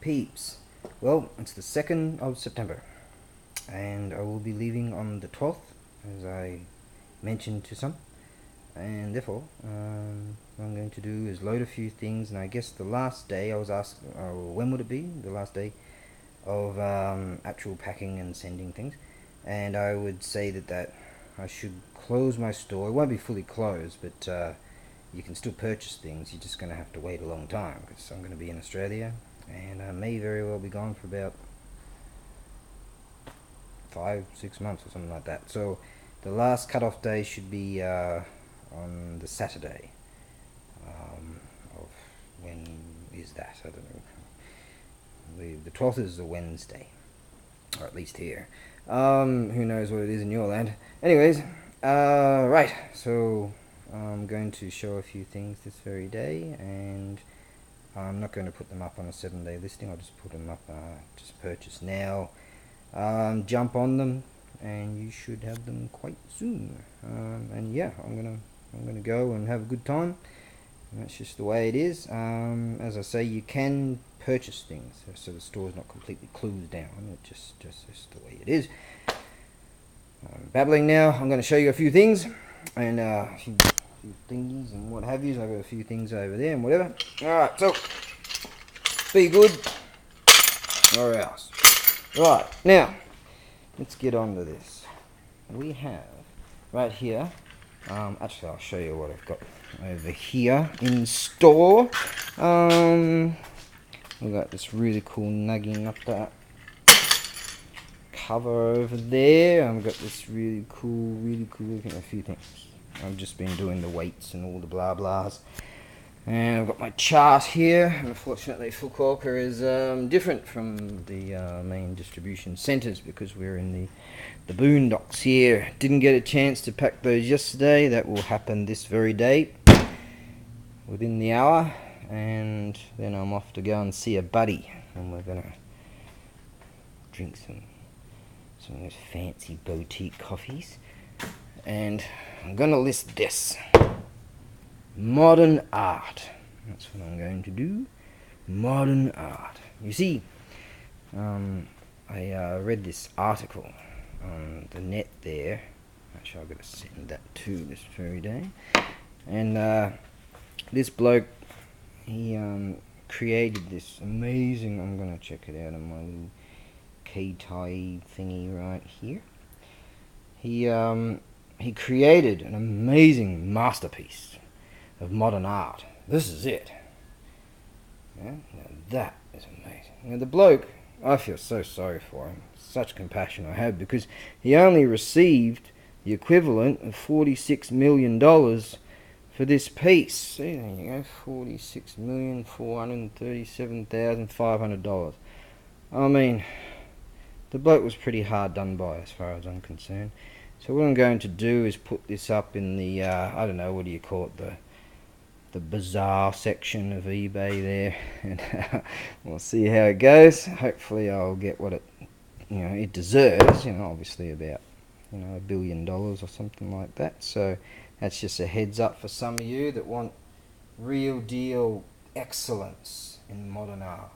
peeps? Well, it's the 2nd of September, and I will be leaving on the 12th, as I mentioned to some, and therefore, what I'm going to do is load a few things, and I guess the last day, I was asked, when would it be, the last day of actual packing and sending things, and I would say that I should close my store. It won't be fully closed, but you can still purchase things. You're just going to have to wait a long time, because I'm going to be in Australia, and I may very well be gone for about 5-6 months or something like that. So the last cut-off day should be on the Saturday of, when is that? I don't know. The 12th is a Wednesday, or at least here. Who knows what it is in your land. Anyways, right, so I'm going to show a few things this very day, and I'm not going to put them up on a 7-day listing. I'll just put them up, just purchase now. Jump on them, and you should have them quite soon. And yeah, I'm gonna go and have a good time. And that's just the way it is. As I say, you can purchase things, so the store's not completely closed down. It just is the way it is. I'm babbling now. I'm going to show you a few things, and a few thingies and what have yous. I've got a few things over there and whatever. Alright, so be good or else. Right, now let's get on to this. We have right here, actually I'll show you what I've got over here in store. We've got this really cool nugging up that cover over there. I've got this really cool looking, a few things. I've just been doing the weights and all the blah blahs. And I've got my chart here. Unfortunately, Fukuoka is different from the main distribution centres, because we're in the boondocks here. Didn't get a chance to pack those yesterday. That will happen this very day, within the hour. And then I'm off to go and see a buddy, and we're gonna drink some of those fancy boutique coffees. And I'm gonna list this: modern art. That's what I'm going to do. Modern art. You see, I read this article on the net there. Actually, I've got to send that to this very day. And this bloke, he created this amazing, I'm going to check it out on my little K-tie thingy right here. He created an amazing masterpiece of modern art. This is it. Yeah? Now that is amazing. Now the bloke, I feel so sorry for him. Such compassion I have, because he only received the equivalent of $46 million for this piece. See, there you go, $46,437,500. I mean, the bloke was pretty hard done by, as far as I'm concerned. So what I'm going to do is put this up in the, I don't know, what do you call it, the bazaar section of eBay there, and we'll see how it goes. Hopefully I'll get what it deserves, obviously about, $1 billion or something like that. So that's just a heads up for some of you that want real deal excellence in modern art.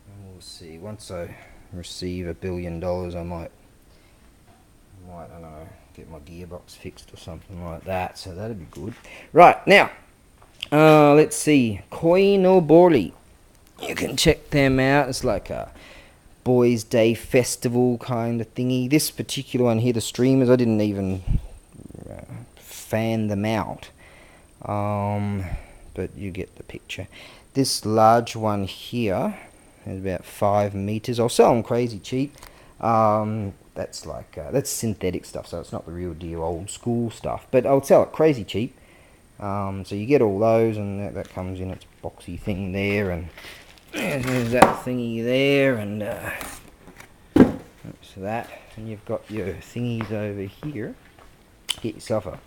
And we'll see. Once I receive $1 billion, I might, I don't know, get my gearbox fixed or something like that. So that'd be good. Right, now, let's see. Koi no Borley. You can check them out. It's like a Boys' Day festival kind of thingy. This particular one here, the streamers, I didn't even fan them out, but you get the picture. This large one here is about 5 meters. I'll sell them crazy cheap. That's like that's synthetic stuff, so it's not the real deal old school stuff, but I'll sell it crazy cheap. So you get all those, and that comes in its boxy thing there, and there's that thingy there, and that's that. And you've got your thingies over here. Get yourself a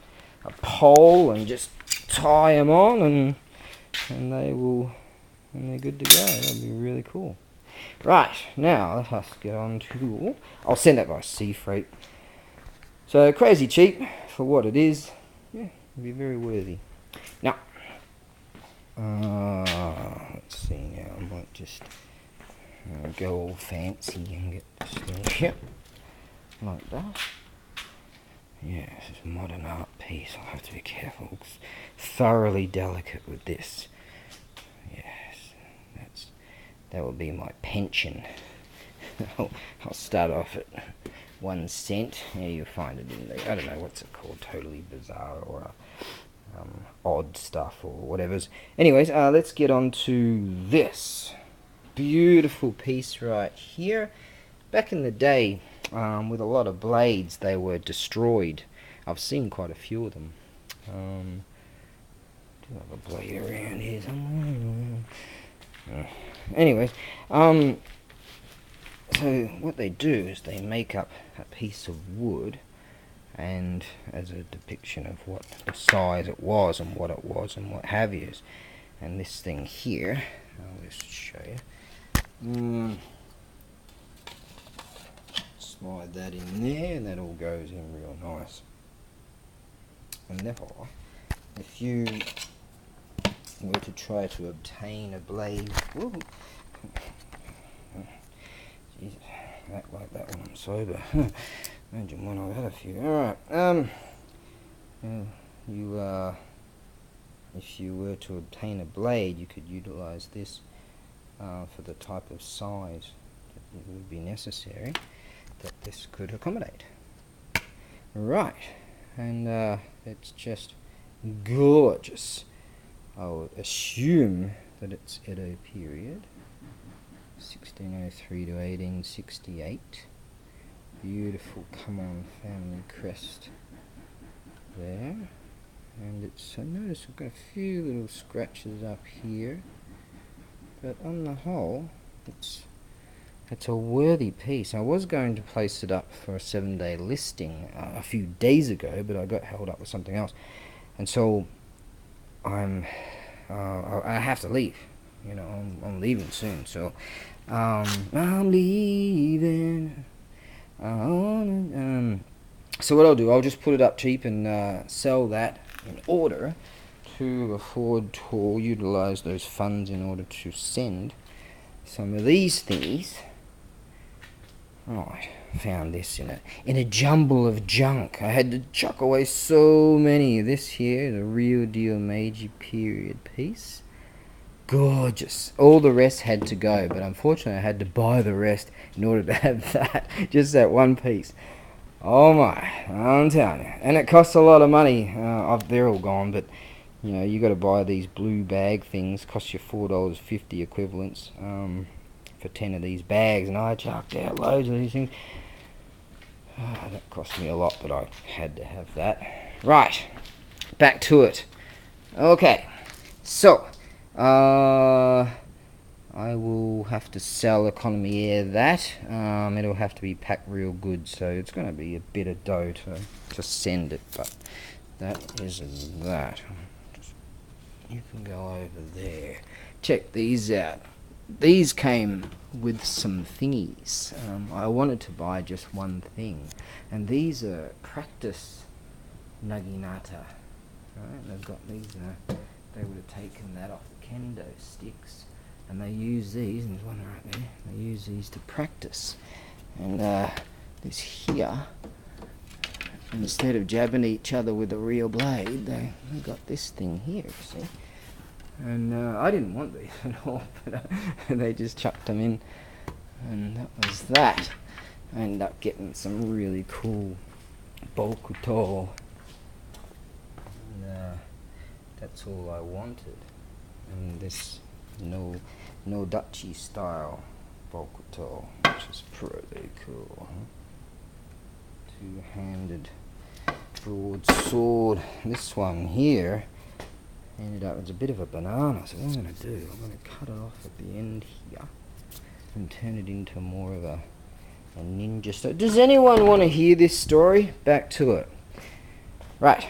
pole and just tie them on, and they're good to go. That'll be really cool. Right, now let us get on to, I'll send that by sea freight. So crazy cheap for what it is. Yeah, it'll be very worthy. Now, let's see now, I might just I'll go all fancy and get this thing here, like that. Yeah, this is a modern art piece. I'll have to be careful. It's thoroughly delicate with this. Yes, that will be my pension. I'll start off at 1 cent. Yeah, you'll find it in the, I don't know what's it called, Totally Bizarre or odd stuff or whatever's. Anyways, let's get on to this beautiful piece right here. Back in the day, with a lot of blades, they were destroyed. I've seen quite a few of them. Do have a blade around here somewhere. Anyways, so what they do is they make up a piece of wood, and as a depiction of what the size it was and what have you. And this thing here, I'll just show you. Slide that in there, and that all goes in real nice. And therefore, if you were to try to obtain a blade, ooh, Jesus, act like that when I'm sober. Imagine when I've had a few. Alright, if you were to obtain a blade, you could utilize this for the type of size that would be necessary that this could accommodate. Right, and it's just gorgeous. I would assume that it's Edo period, 1603 to 1868. Beautiful come on family crest there. And it's, I notice I've got a few little scratches up here, but on the whole, it's a worthy piece. I was going to place it up for a 7-day listing a few days ago, but I got held up with something else, and so I have to leave. You know, I'm leaving soon, so I'm leaving. So what I'll do, I'll just put it up cheap and sell that in order to afford to utilize those funds in order to send some of these things. Right, found this in a jumble of junk. I had to chuck away so many. This here is a real deal Meiji period piece. Gorgeous. All the rest had to go, but unfortunately I had to buy the rest in order to have that, just that one piece. Oh my, I'm telling you. And it costs a lot of money. They're all gone, but you know, you got to buy these blue bag things. Cost you $4.50 equivalents for 10 of these bags, and I chucked out loads of these things. That cost me a lot, but I had to have that. Right, back to it. Okay, so I will have to sell Economy Air that. It'll have to be packed real good, so it's going to be a bit of dough to send it, but that is that. You can go over there. Check these out. These came with some thingies. I wanted to buy just one thing, and these are practice naginata. Right? They've got these. They would have taken that off the kendo sticks, and they use these, and there's one right there, they use these to practice. And this here, instead of jabbing each other with a real blade, they got this thing here, see? And I didn't want these at all, but they just chucked them in, and that was that. I ended up getting some really cool bokuto, and that's all I wanted. And this no Dachi style bokuto, which is pretty cool. Two-handed broadsword. This one here ended up, it's a bit of a banana, so what I'm going to do, I'm going to cut it off at the end here and turn it into more of a ninja story. Does anyone want to hear this story? Back to it. Right.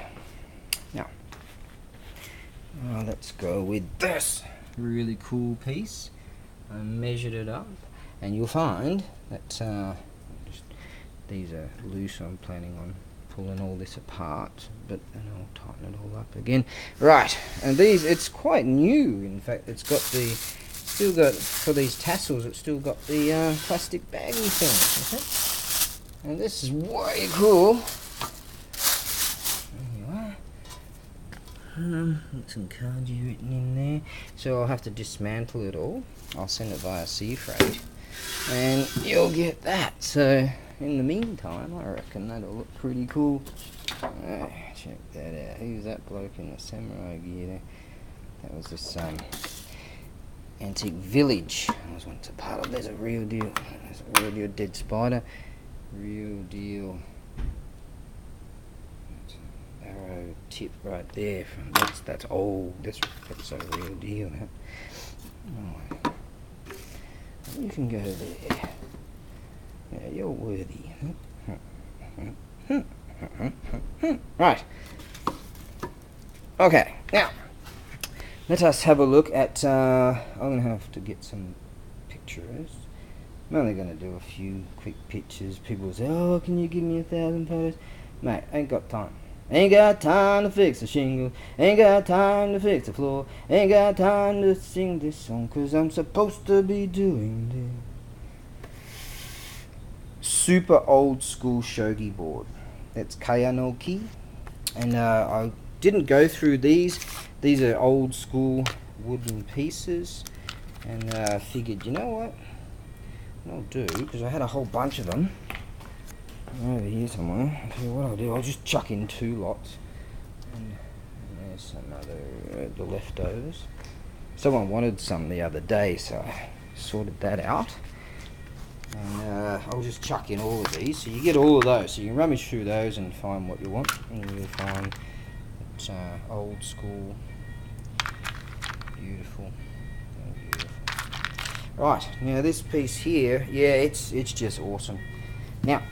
Now, let's go with this really cool piece. I measured it up, and you'll find that these are loose. I'm planning on pulling all this apart, but then I'll tighten it all up again. Right, and these, it's quite new. In fact, it's got the still got, for these tassels, it's still got the plastic baggy thing. Okay? And this is way cool. There you are. Some kanji written in there. So I'll have to dismantle it all. I'll send it via sea freight. And you'll get that. So in the meantime, I reckon that'll look pretty cool. Check that out. Who's that bloke in the samurai gear there? That was this antique village I was once a part of. There's a real deal. There's a real deal dead spider. Real deal arrow tip right there. From that's old. That's a real deal. Huh? Oh, you can go there. Yeah, you're worthy. Right. Okay. Now, let us have a look at. I'm gonna have to get some pictures. I'm only gonna do a few quick pictures. People say, "Oh, can you give me 1,000 photos?" Mate, ain't got time. Ain't got time to fix the shingle. Ain't got time to fix the floor. Ain't got time to sing this song, 'cause I'm supposed to be doing this. Super old school shogi board. It's Kayanoki, and I didn't go through these. These are old school wooden pieces, and I figured, you know what I'll do, because I had a whole bunch of them over here somewhere. I'll tell you what I'll do. I'll just chuck in 2 lots, and there's some other the leftovers. Someone wanted some the other day, so I sorted that out. And I'll just chuck in all of these, so you get all of those. So you can rummage through those and find what you want, and you'll find it's old school, beautiful, beautiful. Right, now this piece here, yeah, it's just awesome. Now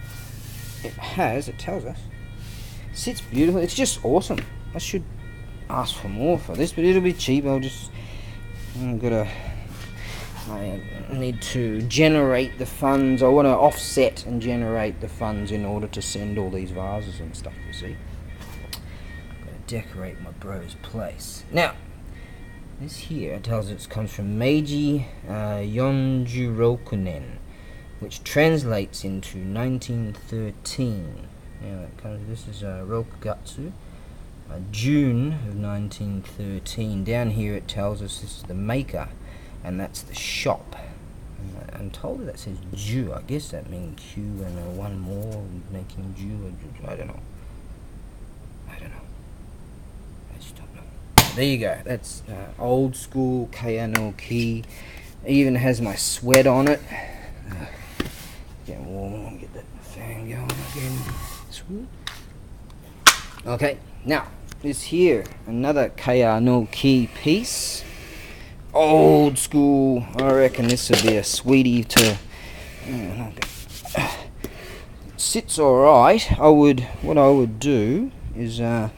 it tells us, sits beautiful. It's just awesome. I should ask for more for this, but it'll be cheap. I need to generate the funds. I want to offset and generate the funds in order to send all these vases and stuff, you see. Got to decorate my bro's place. Now, this here tells us it comes from Meiji Yonjurokunen, which translates into 1913. Now, this is Rokugatsu, June of 1913. Down here it tells us this is the maker, and that's the shop. I'm told that says Ju. I guess that means Q and one more making Ju. I don't know. I just don't know. There you go. That's old school Kayanoki. It even has my sweat on it. Getting warm. I want to get that fan going again. Sweet. Okay. Now this here, another Kayanoki piece. Old school. I reckon this would be a sweetie to. Sits all right. What I would do is I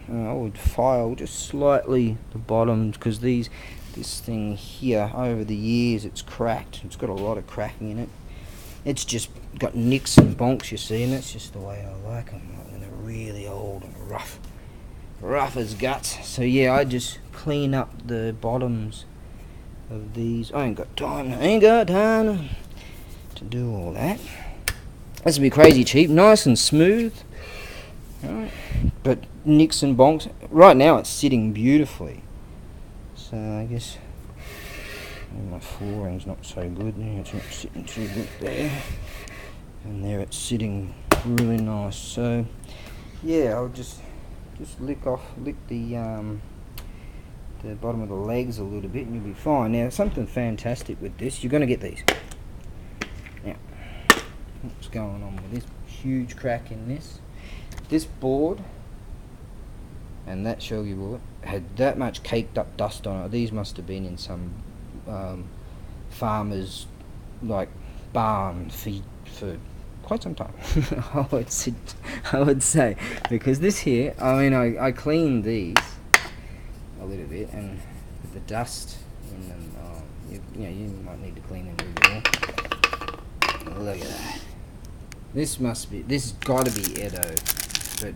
would file just slightly the bottom, because this thing here over the years it's cracked. It's got a lot of cracking in it. It's just got nicks and bonks, you see, and that's just the way I like them. When they're really old and rough as guts. So yeah, I just clean up the bottoms of these. I ain't got time to do all that. This would be crazy cheap, nice and smooth. Right. But nicks and bonks. Right now it's sitting beautifully. So I guess my flooring's not so good. It's not sitting too good there. And there it's sitting really nice. So yeah, I'll just lick the bottom of the legs a little bit and you'll be fine. Now, something fantastic with this, you're going to get these. Now, what's going on with this? Huge crack in this. This board and that shogi board had that much caked up dust on it. These must have been in some farmer's barn for quite some time. I would say, because this here, I cleaned these a little bit, and with the dust in them, you might need to clean them a little more. Look at that. This has got to be Edo, but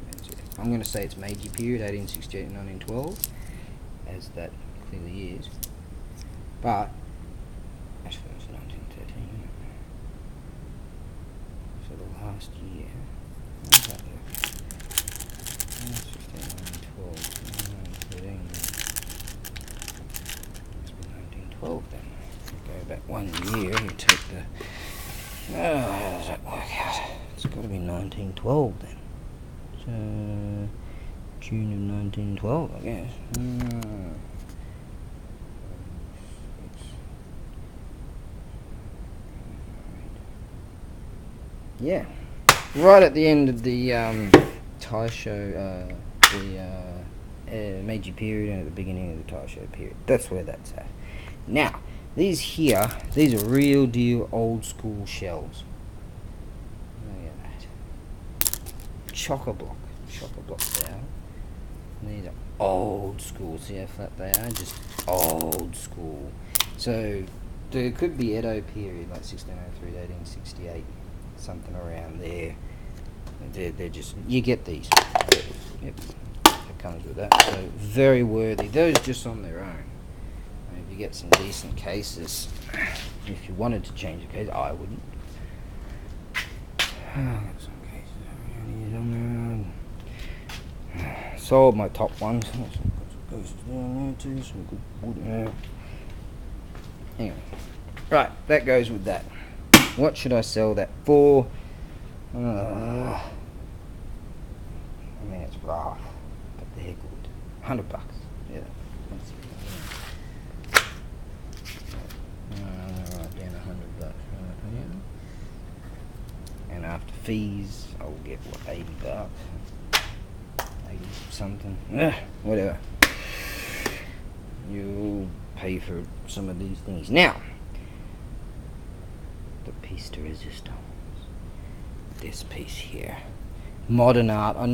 I'm going to say it's Meiji period, 1868 to 1912, as that clearly is. But actually it's 1913, isn't it? So the last year. What's that there? 16, 12, 13. Must be 1912 then. Go back 1 year, you take the... Oh, how does that work out? It's got to be 1912 then. So, June of 1912, I guess. Yeah, right at the end of the Taisho, the Meiji period, and at the beginning of the Taisho period. That's where that's at. Now, these here, these are real deal old school shells. Look at that. Chock-a-block there. These are old school. See how flat they are? Just old school. So, there could be Edo period, like 1603 to 1868. Something around there. They're just, you get these. Yep, it comes with that. So very worthy. Those just on their own. If you get some decent cases, if you wanted to change a case, I wouldn't. Got some cases around here somewhere. Sold my top ones. Got some cases down there too. Some good wood in there. Anyway, right, that goes with that. What should I sell that for? I mean, it's rough, but they're good. $100. Yeah. Right down $100. Right here. And after fees, I'll get what, $80. 80 something. Whatever. You'll pay for some of these things. Now, the piece de resistance. This piece here. Modern art. I know